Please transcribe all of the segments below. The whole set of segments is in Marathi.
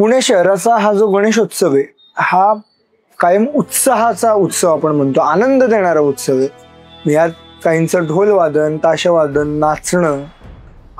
पुणे शहराचा हा जो गणेशोत्सव आहे हा कायम उत्साहाचा उत्सव आपण म्हणतो, आनंद देणारा उत्सव आहे. यात काहींचं ढोलवादन, ताशवादन, नाचणं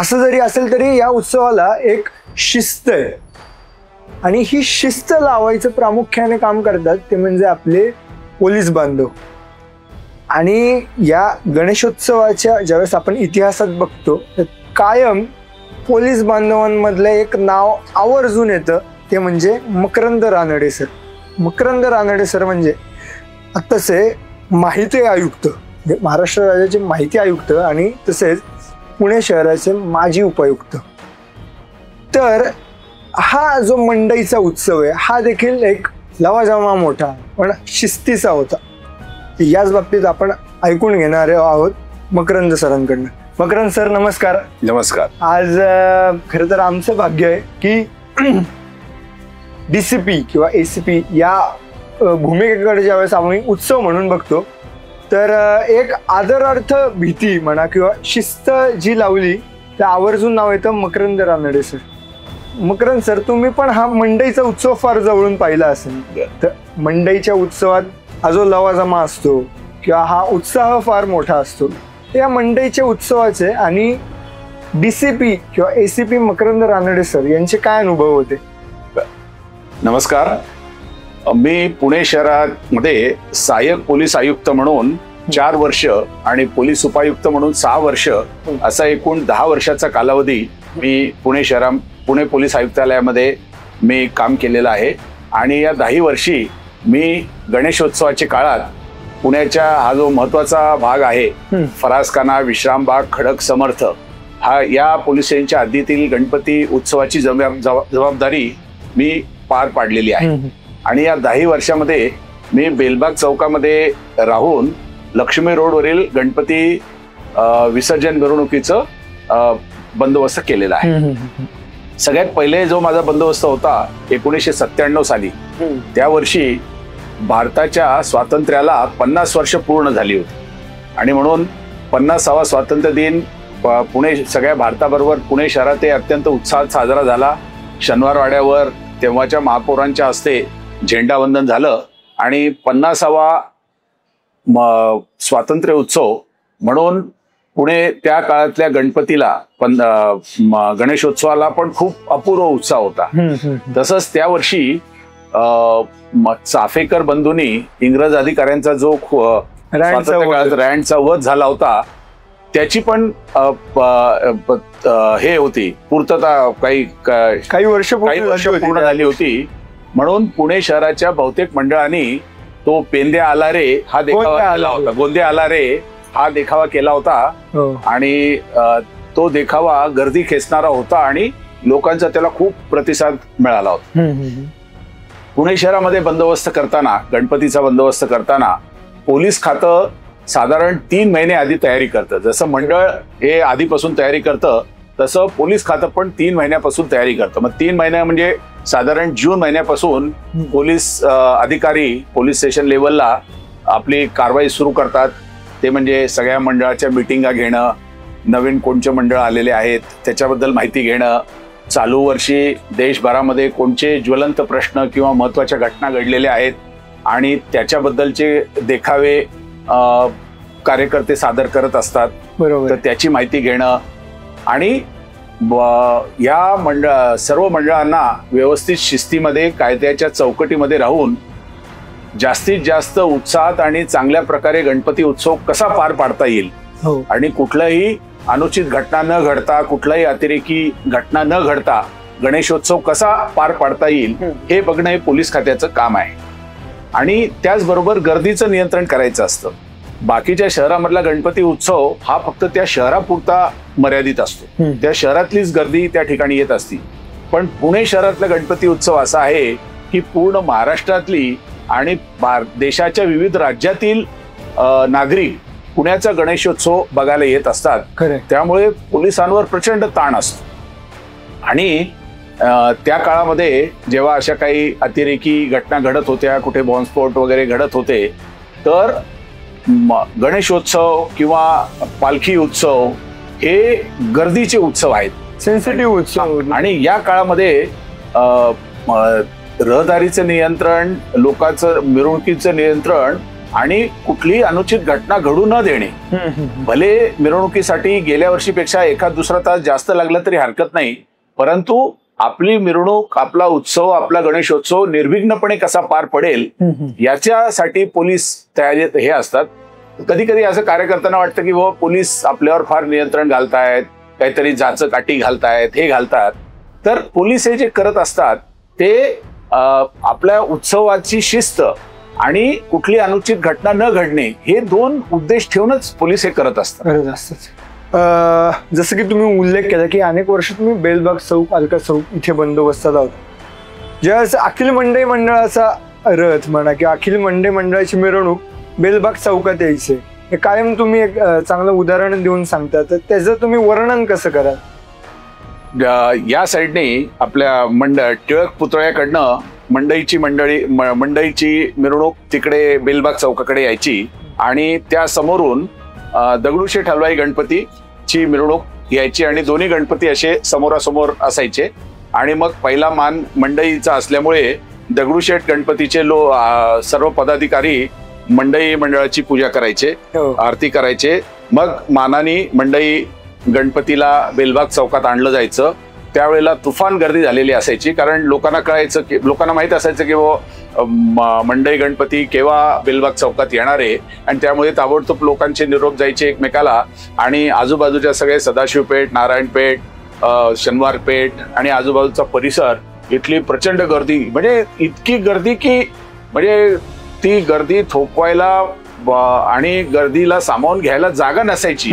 असं जरी असेल तरी या उत्सवाला एक शिस्त आहे आणि ही शिस्त लावायचं प्रामुख्याने काम करतात ते म्हणजे आपले पोलीस बांधव. आणि या गणेशोत्सवाच्या ज्यावेळेस आपण इतिहासात बघतो तर कायम पोलीस बांधवांमधलं एक नाव आवर्जून येतं, ते म्हणजे मकरंद रानडे सर. मकरंद रानडे सर म्हणजे तसे माहिती आयुक्त, महाराष्ट्र राज्याचे माहिती आयुक्त आणि तसेच पुणे शहराचे माजी उपायुक्त. तर हा जो मंडईचा उत्सव आहे हा देखील एक लवाजमा मोठा पण शिस्तीचा होता. याच बाबतीत आपण ऐकून घेणार आहोत मकरंद सरांकडनं. मकरंद सर नमस्कार. नमस्कार. आज खरं तर आमचं भाग्य आहे की DCP किंवा ACP या भूमिकेकडे ज्यावेळेस आम्ही उत्सव म्हणून बघतो तर एक आदरार्थ भीती म्हणा किंवा शिस्त जी लावली त्या आवर्जून नाव येतं मकरंद रानडे सर. मकरंद सर, तुम्ही पण हा मंडईचा उत्सव फार जवळून पाहिला असेल. तर मंडईच्या उत्सवात हा जो लवाजमा असतो किंवा हा उत्साह फार मोठा असतो, या मंडईच्या उत्सवाचे आणि DCP किंवा ACP मकरंद रानडे सर यांचे काय अनुभव होते? नमस्कार. मी पुणे शहरामध्ये सहाय्यक पोलीस आयुक्त म्हणून 4 वर्ष आणि पोलीस उपायुक्त म्हणून 6 वर्ष असा एकूण 10 वर्षाचा कालावधी मी पुणे पोलीस आयुक्तालयामध्ये मी काम केलेलं आहे. आणि या 10 वर्षी मी गणेशोत्सवाच्या काळात पुण्याच्या हा जो महत्वाचा भाग आहे फरासखाना, विश्रामबाग, खडक समर्थ हा या पोलीस स्टेशनच्या हद्दीतील गणपती उत्सवाची जबाबदारी मी पार पाडलेली आहे. आणि या 10 वर्षामध्ये मी बेलबाग चौकामध्ये राहून लक्ष्मी रोडवरील गणपती विसर्जन मिरवणुकीचं बंदोबस्त केलेला आहे. सगळ्यात पहिले जो माझा बंदोबस्त होता 1997 साली, त्या वर्षी भारताच्या स्वातंत्र्याला 50 वर्ष पूर्ण झाली होती आणि म्हणून 50वा स्वातंत्र्य दिन पुणे सगळ्या भारताबरोबर पुणे शहरात अत्यंत उत्साहात साजरा झाला. शनिवार वाड्यावर तेव्हाच्या महापौरांच्या हस्ते झेंडावंदन झालं आणि 50वा स्वातंत्र्य उत्सव म्हणून पुणे त्या काळातल्या गणपतीला गणेशोत्सवाला पण खूप अपूर्व उत्साह होता. तसंच त्या वर्षी चाफेकर बंधूंनी इंग्रज अधिकाऱ्यांचा जो रँडचा वध झाला होता त्याची पण हे होती पूर्तता काही वर्ष पूर्ण झाली होती. म्हणून पुणे शहराच्या बहुतेक मंडळांनी तो पेंद्या आला रे हा देखावा केला होता, गोंद्या आला रे हा देखावा केला होता. आणि तो देखावा गर्दी खेचणारा होता आणि लोकांचा त्याला खूप प्रतिसाद मिळाला होता. पुणे शहरामध्ये बंदोबस्त करताना, गणपतीचा बंदोबस्त करताना पोलीस खातं साधारण 3 महिने आधी तयारी करतं. जसं मंडळ हे आधीपासून तयारी करतं तसं पोलीस खातं पण 3 महिन्यापासून तयारी करतं. मग 3 महिने म्हणजे साधारण जून महिन्यापासून पोलीस अधिकारी पोलीस स्टेशन लेवलला आपली कारवाई सुरू करतात. ते म्हणजे सगळ्या मंडळाच्या मिटिंगा घेणं, नवीन कोणचे मंडळ आलेले आहेत त्याच्याबद्दल माहिती घेणं, चालू वर्षी देशभरामध्ये कोणते ज्वलंत प्रश्न किंवा महत्त्वाच्या घटना घडलेल्या आहेत आणि त्याच्याबद्दलचे देखावे कार्यकर्ते सादर करत असतात. बरोबर. तर त्याची माहिती घेणं आणि या सर्व मंडळांना व्यवस्थित शिस्तीमध्ये कायद्याच्या चौकटीमध्ये राहून जास्तीत जास्त उत्साहात आणि चांगल्या प्रकारे गणपती उत्सव कसा पार पाडता येईल आणि कुठलाही अनुचित घटना न घडता, कुठलाही अतिरेकी घटना न घडता गणेशोत्सव कसा पार पाडता येईल हे बघणं हे पोलीस खात्याचं काम आहे. आणि त्याचबरोबर गर्दीचं नियंत्रण करायचं असतं. बाकीच्या शहरामधला गणपती उत्सव हा फक्त त्या शहरापुरता मर्यादित असतो, त्या शहरातलीच गर्दी त्या ठिकाणी येत असती. पण पुणे शहरातला गणपती उत्सव असा आहे की पूर्ण महाराष्ट्रातली आणि देशाच्या विविध राज्यातील नागरिक पुण्याचा गणेशोत्सव बघायला येत असतात. त्यामुळे पोलिसांवर प्रचंड ताण असतो. आणि त्या काळामध्ये जेव्हा अशा काही अतिरेकी घटना घडत होत्या, कुठे बॉम्बस्फोट वगैरे घडत होते, तर गणेशोत्सव किंवा पालखी उत्सव हे गर्दीचे उत्सव आहेत, सेन्सिटिव्ह उत्सव. आणि या काळामध्ये रहदारीचं नियंत्रण, लोकांचं मिरवणुकीचं नियंत्रण आणि कुठलीही अनुचित घटना घडू न देणे. भले मिरवणुकीसाठी गेल्या वर्षीपेक्षा एखाद दुसरा तास जास्त लागला तरी हरकत नाही, परंतु आपली मिरवणूक, आपला उत्सव, आपला गणेशोत्सव निर्विघ्नपणे कसा पार पडेल याच्यासाठी पोलीस तयारीत हे असतात. कधी कधी असं कार्यकर्त्यांना वाटतं की बाबा पोलीस आपल्यावर फार नियंत्रण घालतायत, काहीतरी जाचं काठी घालतायत, हे घालतात. तर पोलीस हे जे करत असतात ते आपल्या उत्सवाची शिस्त आणि कुठली अनुचित घटना न घडणे हे दोन उद्देश ठेवूनच पोलीस हे करत असतात. जसं की तुम्ही उल्लेख केला की अनेक वर्ष तुम्ही बेलबाग चौक, अलका चौक इथे बंदोबस्तात आहोत. ज्यावेळेस अखिल मंडई मंडळाचा रथ म्हणा किंवा अखिल मंडई मंडळाची मिरवणूक बेलबाग चौकात यायचे, हे कायम तुम्ही एक चांगलं उदाहरण देऊन सांगता, तर त्याचं तुम्ही वर्णन कसं कराल? या साईडने आपल्या टिळक पुतळ्याकडनं मंडईची मिरवणूक तिकडे बेलबाग चौकाकडे यायची आणि त्या समोरून दगडूशेठ हलवाई गणपतीची मिरवणूक यायची आणि दोन्ही गणपती असे समोरासमोर असायचे. आणि मग पहिला मान मंडईचा असल्यामुळे दगडूशेठ गणपतीचे सर्व पदाधिकारी मंडई मंडळाची पूजा करायचे, आरती करायचे. मग मानानी मंडई गणपतीला बेलबाग चौकात आणलं जायचं. त्यावेळेला तुफान गर्दी झालेली असायची, कारण लोकांना माहित असायचं की मंडई गणपती केव्हा बेलबाग चौकात येणार आहे. आणि त्यामुळे ताबडतोब लोकांचे निरोप जायचे एकमेकाला आणि आजूबाजूच्या सगळे सदाशिवपेठ, नारायणपेठ, शनिवारपेठ आणि आजूबाजूचा परिसर, इथली प्रचंड गर्दी, म्हणजे इतकी गर्दी की म्हणजे ती गर्दी थोपवायला आणि गर्दीला सामावून घ्यायला जागा नसायची,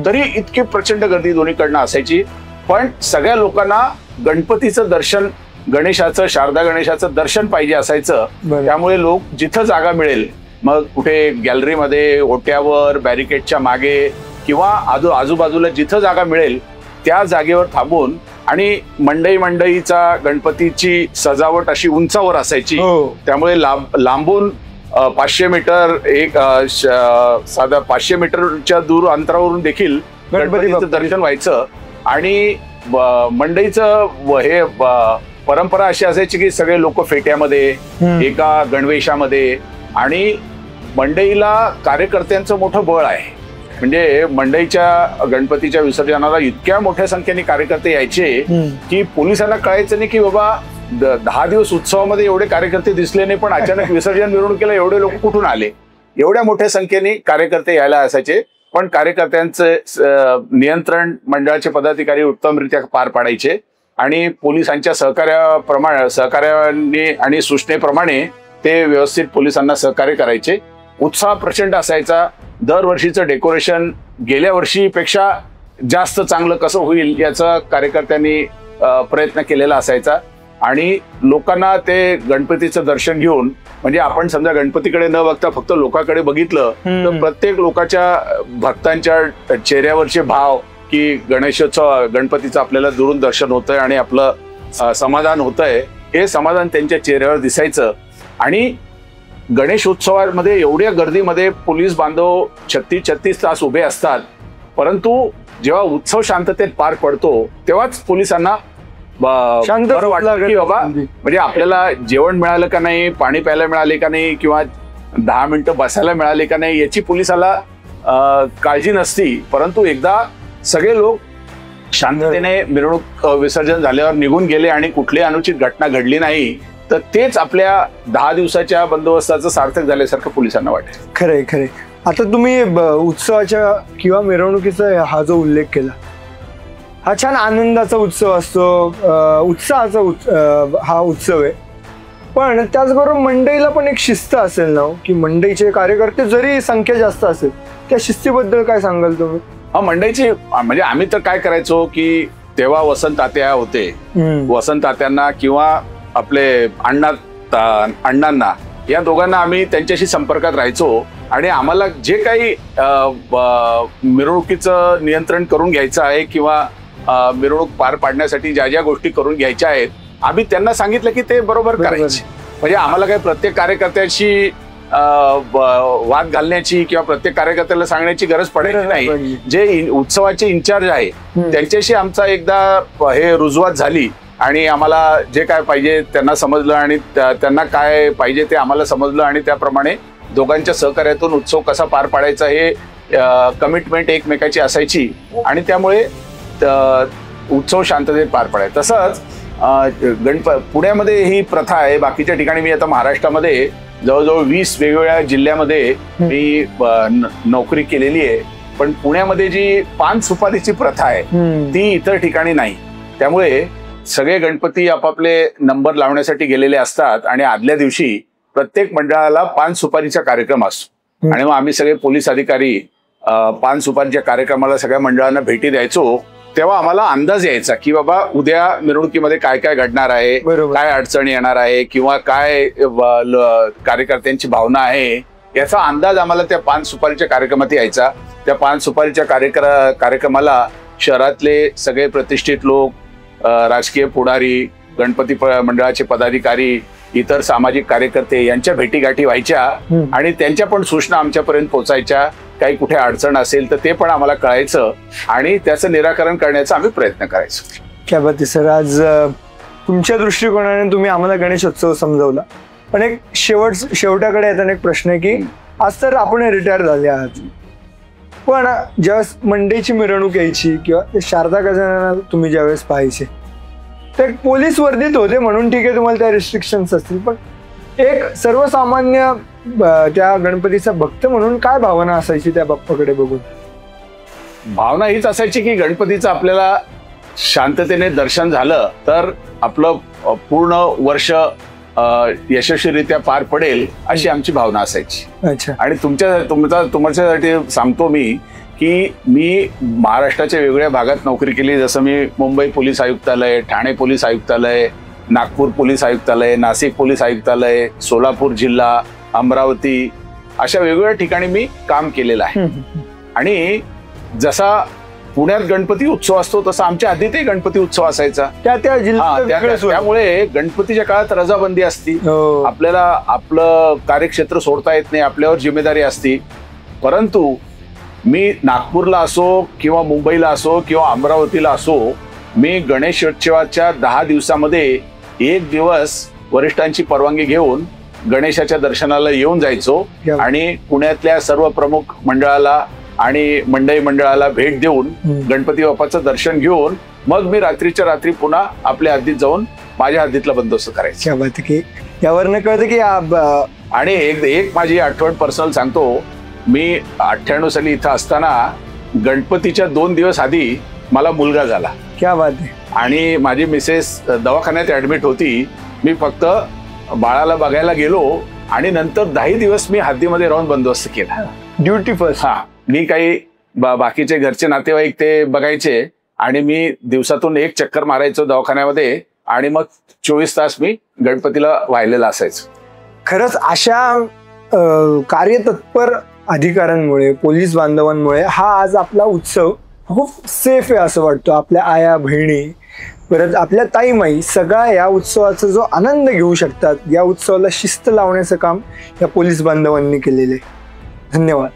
तरी इतकी प्रचंड गर्दी दोन्हीकडनं असायची. पण सगळ्या लोकांना गणपतीचं दर्शन, गणेशाचं, शारदा गणेशाचं दर्शन पाहिजे असायचं. त्यामुळे लोक जिथं जागा मिळेल, मग कुठे गॅलरीमध्ये, ओट्यावर, बॅरिकेडच्या मागे किंवा आजूबाजूला जिथं जागा मिळेल त्या जागेवर थांबून, आणि मंडईचा गणपतीची सजावट अशी उंचावर असायची, त्यामुळे लांबून 500 मीटर साधा 500 मीटरच्या दूर अंतरावरून देखील गणपतीचं दर्शन व्हायचं. आणि मंडईचं हे परंपरा अशी असायची की सगळे लोक फेट्यामध्ये, एका गणवेशामध्ये, आणि मंडईला कार्यकर्त्यांचं मोठं बळ आहे. म्हणजे मंडईच्या गणपतीच्या विसर्जनाला इतक्या मोठ्या संख्येने कार्यकर्ते यायचे की पोलिसांना कळायचं नाही की बाबा 10 दिवस उत्सवामध्ये एवढे कार्यकर्ते दिसले नाही, पण अचानक विसर्जन मिरवणुकीला एवढे लोक कुठून आले. एवढ्या मोठ्या संख्येने कार्यकर्ते यायला असायचे, पण कार्यकर्त्यांचं नियंत्रण मंडळाचे पदाधिकारी उत्तमरित्या पार पाडायचे आणि पोलिसांच्या सहकार्याने आणि सूचनेप्रमाणे ते व्यवस्थित पोलिसांना सहकार्य करायचे. उत्साह प्रचंड असायचा. दरवर्षीचं डेकोरेशन गेल्या वर्षीपेक्षा जास्त चांगलं कसं होईल याचा कार्यकर्त्यांनी प्रयत्न केलेला असायचा. आणि लोकांना ते गणपतीचं दर्शन घेऊन, म्हणजे आपण समजा गणपतीकडे न बघता फक्त लोकांकडे बघितलं तर प्रत्येक लोकांच्या, भक्तांच्या चेहऱ्यावरचे भाव की गणेशोत्सव, गणपतीचं आपल्याला दुरून दर्शन होतंय आणि आपलं समाधान होतंय, हे समाधान त्यांच्या चेहऱ्यावर दिसायचं. आणि गणेशोत्सवामध्ये एवढ्या गर्दीमध्ये पोलीस बांधव 36 तास उभे असतात, परंतु जेव्हा उत्सव शांततेत पार पडतो तेव्हाच पोलिसांना बरं वाटतं की बाबा म्हणजे आपल्याला जेवण मिळालं का नाही, पाणी प्यायला मिळाले का नाही, किंवा 10 मिनिटं बसायला मिळाले का नाही याची पोलिसाला काळजी नसती. परंतु एकदा सगळे लोक शांततेने मिरवणूक विसर्जन झाल्यावर निघून गेले आणि कुठलीही अनुचित घटना घडली नाही, तर तेच आपल्या 10 दिवसाच्या बंदोबस्ताचं सार्थक झाल्यासारखं पोलिसांना वाटेल. खरंय खरंय. आता तुम्ही उत्सवाच्या किंवा मिरवणुकीचा हा जो उल्लेख केला, हा छान आनंदाचा उत्सव असतो, उत्साहाचा हा उत्सव आहे. पण त्याचबरोबर मंडईला पण एक शिस्त असेल ना, की मंडईचे कार्यकर्ते जरी संख्या जास्त असेल, त्या शिस्तीबद्दल काय सांगाल तुम्ही? मंडईची म्हणजे आम्ही तर काय करायचो की तेव्हा वसंत तात्या होते, वसंत तात्यांना किंवा आपले अण्णांना, या दोघांना आम्ही त्यांच्याशी संपर्कात राहायचो आणि आम्हाला जे काही मिरवणुकीचं नियंत्रण करून घ्यायचं आहे किंवा मिरवणूक पार पाडण्यासाठी ज्या ज्या गोष्टी करून घ्यायच्या आहेत, आम्ही त्यांना सांगितलं की ते बरोबर करायचे. म्हणजे आम्हाला काही प्रत्येक कार्यकर्त्याशी वाद घालण्याची किंवा प्रत्येक कार्यकर्त्याला सांगण्याची गरज पडायची नाही. जे उत्सवाचे इन्चार्ज आहे त्यांच्याशी आमचा एकदा हे रुजवात झाली आणि आम्हाला जे काय पाहिजे त्यांना समजलं आणि त्यांना काय पाहिजे ते आम्हाला समजलं आणि त्याप्रमाणे दोघांच्या सहकार्यातून उत्सव कसा पार पाडायचा हे कमिटमेंट एकमेकाची असायची आणि त्यामुळे उत्सव शांततेत पार पडायचा. तसंच पुण्यामध्ये ही प्रथा आहे. बाकीच्या ठिकाणी मी आता महाराष्ट्रामध्ये जवळजवळ 20 वेगवेगळ्या जिल्ह्यामध्ये मी नोकरी केलेली आहे, पण पुण्यामध्ये जी पान सुपारीची प्रथा आहे ती इतर ठिकाणी नाही. त्यामुळे सगळे गणपती आपापले नंबर लावण्यासाठी गेलेले असतात आणि आदल्या दिवशी प्रत्येक मंडळाला पान सुपारीचा कार्यक्रम असतो आणि मग आम्ही सगळे पोलीस अधिकारी पान सुपारीच्या कार्यक्रमाला सगळ्या मंडळांना भेटी द्यायचो. तेव्हा आम्हाला अंदाज यायचा की बाबा उद्या मिरवणुकीमध्ये काय काय घडणार आहे, काय अडचण येणार आहे किंवा काय कार्यकर्त्यांची भावना आहे याचा अंदाज आम्हाला त्या पान सुपारीच्या कार्यक्रमात यायचा. त्या पान सुपारीच्या कार्यक्रमाला शहरातले सगळे प्रतिष्ठित लोक, राजकीय पुढारी, गणपती मंडळाचे पदाधिकारी, इतर सामाजिक कार्यकर्ते यांच्या भेटीगाठी व्हायच्या आणि त्यांच्या पण सूचना आमच्यापर्यंत पोहोचायच्या. काही कुठे अडचण असेल तर ते पण आम्हाला कळायचं आणि त्याचं निराकरण करण्याचा आम्ही प्रयत्न करायचो. क्या बात आहे सर. आज तुमच्या दृष्टिकोनाने तुम्ही आम्हाला गणेशोत्सव समजवला, पण एक शेवटाकडे येताना एक प्रश्न आहे की आज तर आपण रिटायर झाले आहात, पण ज्यावेळेस मंडईची मिरवणूक यायची किंवा शारदा गजाननाला तुम्ही ज्यावेळेस पाहायचे ते पोलीस वर्दीत होते म्हणून ठीक आहे तुम्हाला त्या रिस्ट्रिक्शन्स असतील, पण एक सर्वसामान्य त्या गणपतीचा भक्त म्हणून काय भावना असायची त्या बाप्पाकडे बघून? भावना हीच असायची की गणपतीचं आपल्याला शांततेने दर्शन झालं तर आपलं पूर्ण वर्ष यशस्वीरित्या पार पडेल अशी आमची भावना असायची. अच्छा. आणि तुमच्यासाठी सांगतो मी की मी महाराष्ट्राच्या वेगवेगळ्या भागात नोकरी केली. जसं मी मुंबई पोलीस आयुक्तालय, ठाणे पोलीस आयुक्तालय, नागपूर पोलीस आयुक्तालय, नाशिक पोलीस आयुक्तालय, सोलापूर जिल्हा, अमरावती अशा वेगवेगळ्या ठिकाणी मी काम केलेलं आहे. आणि जसा पुण्यात गणपती उत्सव असतो तसा आमच्या आधीतही गणपती उत्सव असायचा. त्यामुळे गणपतीच्या काळात रजाबंदी असती, आपल्याला आपलं कार्यक्षेत्र सोडता येत नाही, आपल्यावर जिम्मेदारी असती. परंतु मी नागपूरला असो किंवा मुंबईला असो किंवा अमरावतीला असो, मी गणेशोत्सवाच्या 10 दिवसामध्ये एक दिवस वरिष्ठांची परवानगी घेऊन गणेशाच्या दर्शनाला येऊन जायचो आणि पुण्यातल्या सर्व प्रमुख मंडळाला आणि मंडळाला भेट देऊन गणपती बाप्पाचं दर्शन घेऊन मग मी रात्रीच्या रात्री पुन्हा आपल्या हद्दीत जाऊन माझ्या हद्दीतला बंदोबस्त करायचा. यावरनं कळतं की आणि एक माझी आठवण पर्सनल सांगतो. मी 98 साली इथं असताना गणपतीच्या 2 दिवस आधी मला मुलगा झाला. क्या बात आहे. आणि माझी मिसेस दवाखान्यात ऍडमिट होती. मी फक्त बाळाला बघायला गेलो आणि नंतर 10 दिवस मी हद्दीमध्ये राहून बंदोबस्त केला. Duty first. हा, मी काही बाकीचे घरचे नातेवाईक ते बघायचे आणि मी दिवसातून एक चक्कर मारायचो दवाखान्यामध्ये आणि मग 24 तास मी गणपतीला वाहिलेला असायचो. खरंच अशा कार्यतत्पर अधिकाऱ्यांमुळे, पोलीस बांधवांमुळे हा आज आपला उत्सव खूप सेफ आहे असं वाटतं. आपल्या आया बहिणी, परत आपल्या ताईमाई सगळ्या या उत्सवाचा जो आनंद घेऊ शकतात, या उत्सवाला शिस्त लावण्याचं काम या पोलीस बांधवांनी केलेले. धन्यवाद.